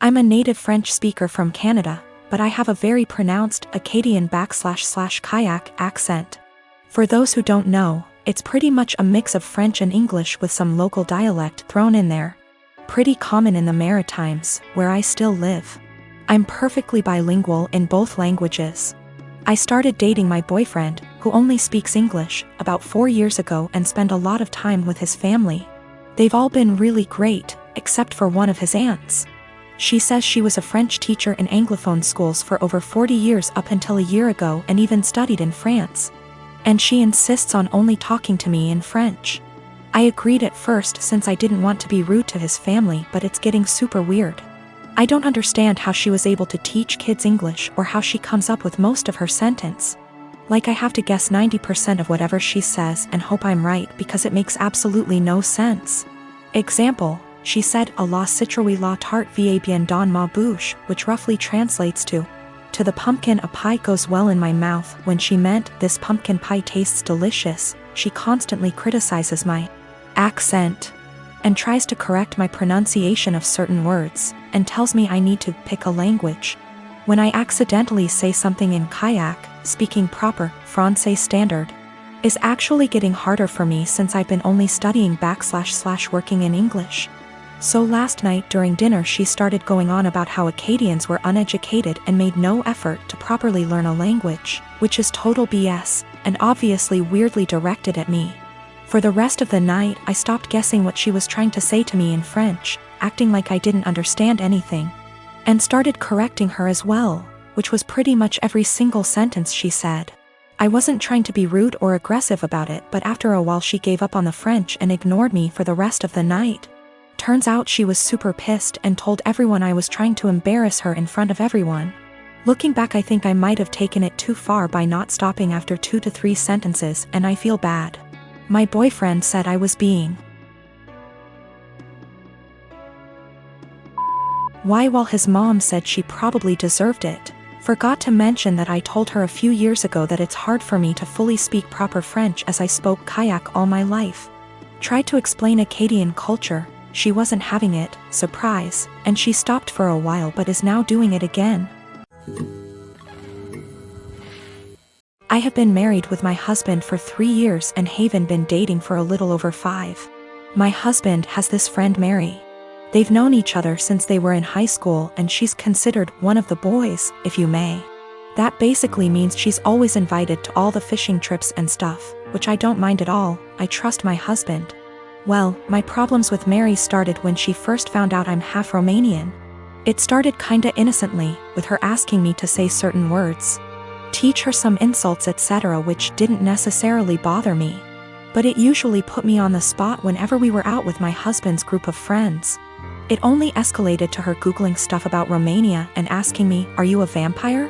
I'm a native French speaker from Canada, but I have a very pronounced Acadian/kayak accent. For those who don't know, it's pretty much a mix of French and English with some local dialect thrown in there. Pretty common in the Maritimes, where I still live. I'm perfectly bilingual in both languages. I started dating my boyfriend, who only speaks English, about 4 years ago and spent a lot of time with his family. They've all been really great, except for one of his aunts. She says she was a French teacher in Anglophone schools for over 40 years up until a year ago and even studied in France. And she insists on only talking to me in French. I agreed at first since I didn't want to be rude to his family, but it's getting super weird. I don't understand how she was able to teach kids English or how she comes up with most of her sentence. Like I have to guess 90% of whatever she says and hope I'm right because it makes absolutely no sense. Example, she said a la citrouille la tarte va bien dans ma bouche, which roughly translates to the pumpkin a pie goes well in my mouth. When she meant this pumpkin pie tastes delicious, she constantly criticizes my accent and tries to correct my pronunciation of certain words, and tells me I need to pick a language. When I accidentally say something in kayak, speaking proper Francais standard is actually getting harder for me since I've been only studying / working in English. So last night during dinner she started going on about how Acadians were uneducated and made no effort to properly learn a language, which is total BS, and obviously weirdly directed at me. For the rest of the night I stopped guessing what she was trying to say to me in French, acting like I didn't understand anything, and started correcting her as well, which was pretty much every single sentence she said. I wasn't trying to be rude or aggressive about it, but after a while she gave up on the French and ignored me for the rest of the night. Turns out she was super pissed and told everyone I was trying to embarrass her in front of everyone. Looking back, I think I might have taken it too far by not stopping after 2 to 3 sentences, and I feel bad. My boyfriend said I was being while his mom said she probably deserved it. Forgot to mention that I told her a few years ago that it's hard for me to fully speak proper French as I spoke kayak all my life. Tried to explain Acadian culture, she wasn't having it, surprise, and she stopped for a while but is now doing it again. I have been married with my husband for 3 years and Haven been dating for a little over 5. My husband has this friend Mary. They've known each other since they were in high school and she's considered one of the boys, if you may. That basically means she's always invited to all the fishing trips and stuff, which I don't mind at all. I trust my husband. Well, my problems with Mary started when she first found out I'm half Romanian. It started kinda innocently, with her asking me to say certain words, teach her some insults etc., which didn't necessarily bother me. But it usually put me on the spot whenever we were out with my husband's group of friends. It only escalated to her Googling stuff about Romania and asking me, are you a vampire?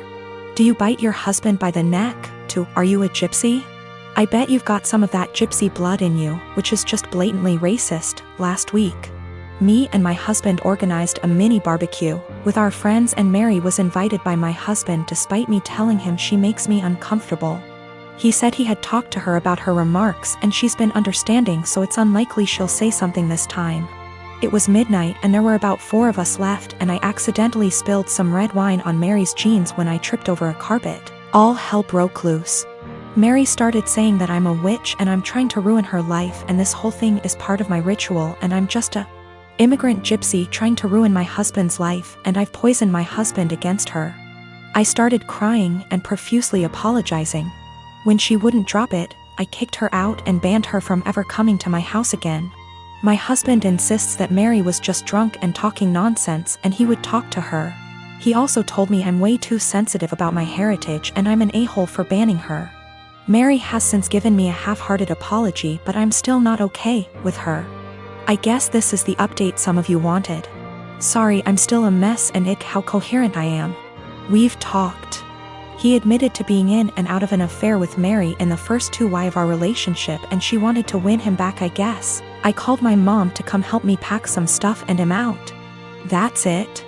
Do you bite your husband by the neck? To, are you a gypsy? I bet you've got some of that gypsy blood in you, which is just blatantly racist. Last week, me and my husband organized a mini barbecue with our friends and Mary was invited by my husband despite me telling him she makes me uncomfortable. He said he had talked to her about her remarks and she's been understanding, so it's unlikely she'll say something this time. It was midnight and there were about 4 of us left and I accidentally spilled some red wine on Mary's jeans when I tripped over a carpet. All hell broke loose. Mary started saying that I'm a witch and I'm trying to ruin her life and this whole thing is part of my ritual and I'm just a immigrant gypsy trying to ruin my husband's life and I've poisoned my husband against her. I started crying and profusely apologizing. When she wouldn't drop it, I kicked her out and banned her from ever coming to my house again. My husband insists that Mary was just drunk and talking nonsense and he would talk to her. He also told me I'm way too sensitive about my heritage and I'm an a-hole for banning her. Mary has since given me a half-hearted apology, but I'm still not okay with her. I guess this is the update some of you wanted. Sorry, I'm still a mess and ick how coherent I am. We've talked. He admitted to being in and out of an affair with Mary in the first 2 years of our relationship and she wanted to win him back, I guess. I called my mom to come help me pack some stuff and him out. That's it.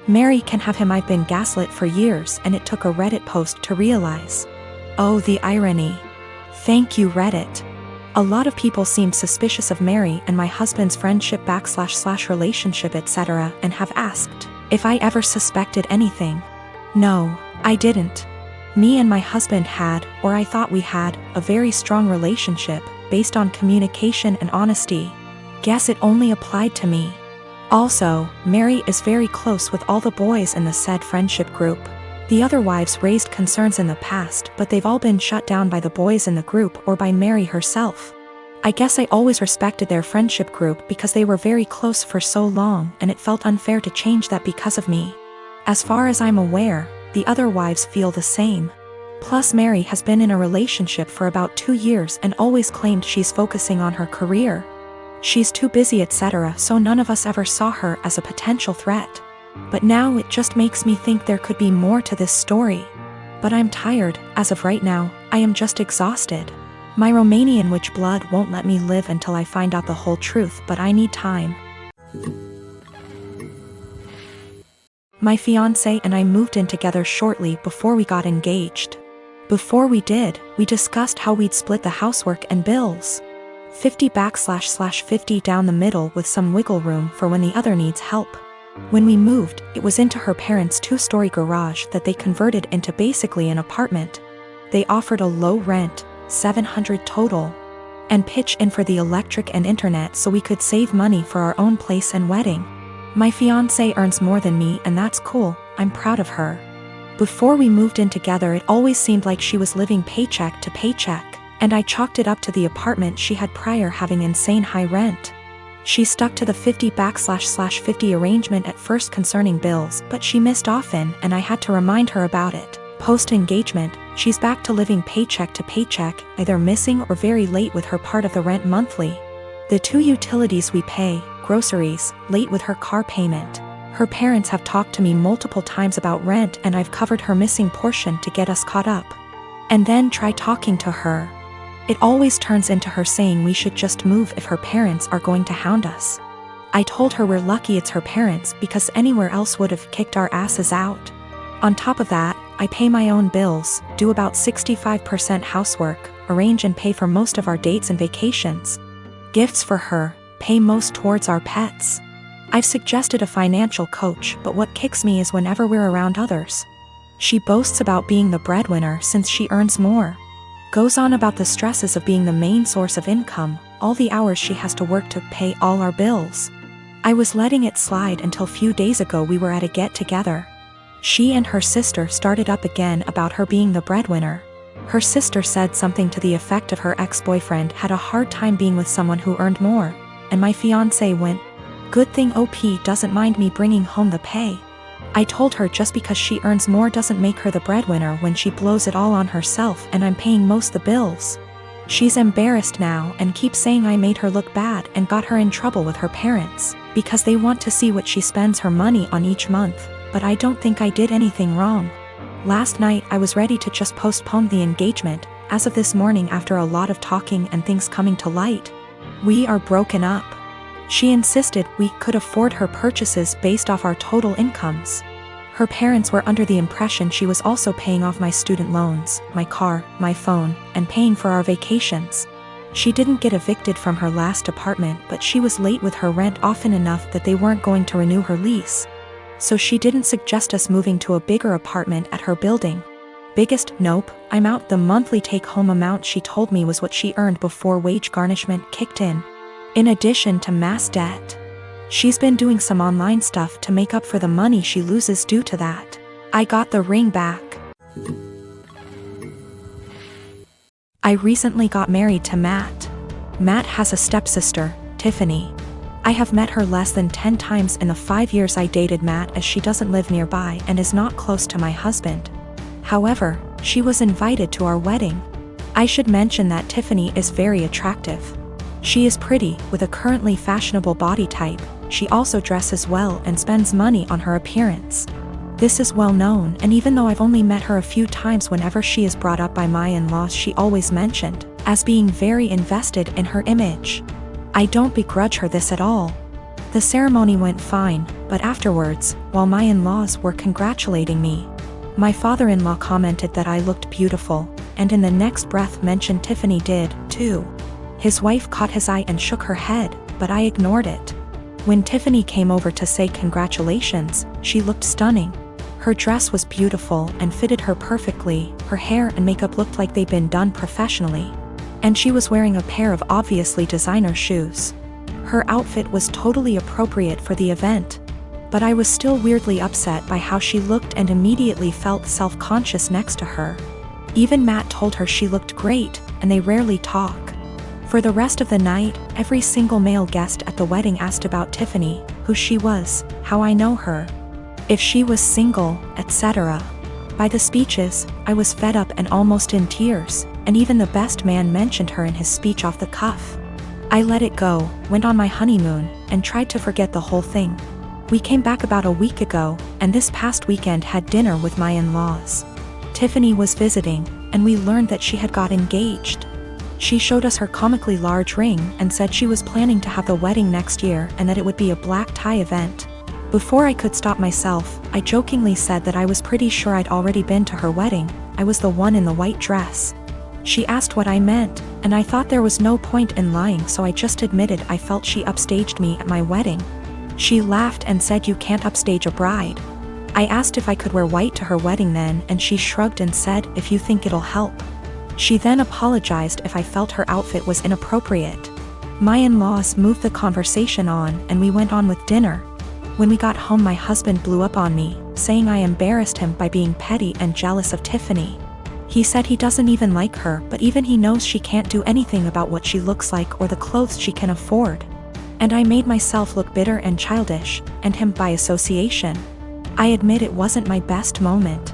Mary can have him. I've been gaslit for years and it took a Reddit post to realize. Oh, the irony. Thank you, Reddit. A lot of people seemed suspicious of Mary and my husband's friendship / relationship etc. and have asked, If I ever suspected anything. No, I didn't. Me and my husband had, or I thought we had, a very strong relationship, based on communication and honesty. Guess it only applied to me. Also, Mary is very close with all the boys in the said friendship group. The other wives raised concerns in the past, but they've all been shut down by the boys in the group or by Mary herself. I guess I always respected their friendship group because they were very close for so long, and it felt unfair to change that because of me. As far as I'm aware, the other wives feel the same. Plus, Mary has been in a relationship for about 2 years and always claimed she's focusing on her career. She's too busy, etc., so none of us ever saw her as a potential threat. But now it just makes me think there could be more to this story. But I'm tired. As of right now, I am just exhausted. My Romanian witch blood won't let me live until I find out the whole truth, but I need time. My fiancé and I moved in together shortly before we got engaged. Before we did, we discussed how we'd split the housework and bills. 50/50 down the middle with some wiggle room for when the other needs help. When we moved, it was into her parents' 2-story garage that they converted into basically an apartment. They offered a low rent, $700 total, and pitch in for the electric and internet so we could save money for our own place and wedding. My fiancé earns more than me, and that's cool. I'm proud of her. Before we moved in together, it always seemed like she was living paycheck to paycheck, and I chalked it up to the apartment she had prior having insane high rent. She stuck to the 50/50 arrangement at first concerning bills, but she missed often, and I had to remind her about it. Post-engagement, she's back to living paycheck to paycheck, either missing or very late with her part of the rent monthly. The 2 utilities we pay, groceries, late with her car payment. Her parents have talked to me multiple times about rent, and I've covered her missing portion to get us caught up. And then try talking to her. It always turns into her saying we should just move if her parents are going to hound us. I told her we're lucky it's her parents because anywhere else would have kicked our asses out. On top of that, I pay my own bills, do about 65% housework, arrange and pay for most of our dates and vacations. Gifts for her, pay most towards our pets. I've suggested a financial coach, but what kicks me is whenever we're around others. She boasts about being the breadwinner since she earns more. Goes on about the stresses of being the main source of income, all the hours she has to work to pay all our bills. I was letting it slide until few days ago we were at a get-together. She and her sister started up again about her being the breadwinner. Her sister said something to the effect of her ex-boyfriend had a hard time being with someone who earned more, and my fiancé went, "Good thing OP doesn't mind me bringing home the pay." I told her just because she earns more doesn't make her the breadwinner when she blows it all on herself and I'm paying most the bills. She's embarrassed now and keeps saying I made her look bad and got her in trouble with her parents, because they want to see what she spends her money on each month, but I don't think I did anything wrong. Last night I was ready to just postpone the engagement. As of this morning, after a lot of talking and things coming to light, we are broken up. She insisted we could afford her purchases based off our total incomes. Her parents were under the impression she was also paying off my student loans, my car, my phone, and paying for our vacations. She didn't get evicted from her last apartment, but she was late with her rent often enough that they weren't going to renew her lease. So she didn't suggest us moving to a bigger apartment at her building. Biggest nope, I'm out. The monthly take-home amount she told me was what she earned before wage garnishment kicked in addition to mass debt. She's been doing some online stuff to make up for the money she loses due to that. I got the ring back. I recently got married to Matt. Matt has a stepsister, Tiffany. I have met her less than 10 times in the 5 years I dated Matt, as she doesn't live nearby and is not close to my husband. However, she was invited to our wedding. I should mention that Tiffany is very attractive. She is pretty, with a currently fashionable body type. She also dresses well and spends money on her appearance. This is well known, and even though I've only met her a few times, whenever she is brought up by my in-laws, she always mentioned as being very invested in her image. I don't begrudge her this at all. The ceremony went fine, but afterwards, while my in-laws were congratulating me, my father-in-law commented that I looked beautiful, and in the next breath mentioned Tiffany did, too. His wife caught his eye and shook her head, but I ignored it. When Tiffany came over to say congratulations, she looked stunning. Her dress was beautiful and fitted her perfectly, her hair and makeup looked like they'd been done professionally. And she was wearing a pair of obviously designer shoes. Her outfit was totally appropriate for the event. But I was still weirdly upset by how she looked and immediately felt self-conscious next to her. Even Matt told her she looked great, and they rarely talk. For the rest of the night, every single male guest at the wedding asked about Tiffany, who she was, how I know her, if she was single, etc. By the speeches, I was fed up and almost in tears, and even the best man mentioned her in his speech off the cuff. I let it go, went on my honeymoon, and tried to forget the whole thing. We came back about a week ago, and this past weekend had dinner with my in-laws. Tiffany was visiting, and we learned that she had got engaged. She showed us her comically large ring and said she was planning to have the wedding next year and that it would be a black tie event. Before I could stop myself, I jokingly said that I was pretty sure I'd already been to her wedding. I was the one in the white dress. She asked what I meant, and I thought there was no point in lying, so I just admitted I felt she upstaged me at my wedding. She laughed and said you can't upstage a bride. I asked if I could wear white to her wedding then, and she shrugged and said, if you think it'll help. She then apologized if I felt her outfit was inappropriate. My in-laws moved the conversation on, and we went on with dinner. When we got home, my husband blew up on me, saying I embarrassed him by being petty and jealous of Tiffany. He said he doesn't even like her, but even he knows she can't do anything about what she looks like or the clothes she can afford. And I made myself look bitter and childish, and him by association. I admit it wasn't my best moment.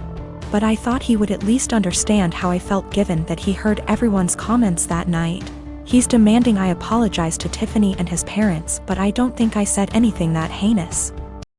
But I thought he would at least understand how I felt given that he heard everyone's comments that night. He's demanding I apologize to Tiffany and his parents, but I don't think I said anything that heinous.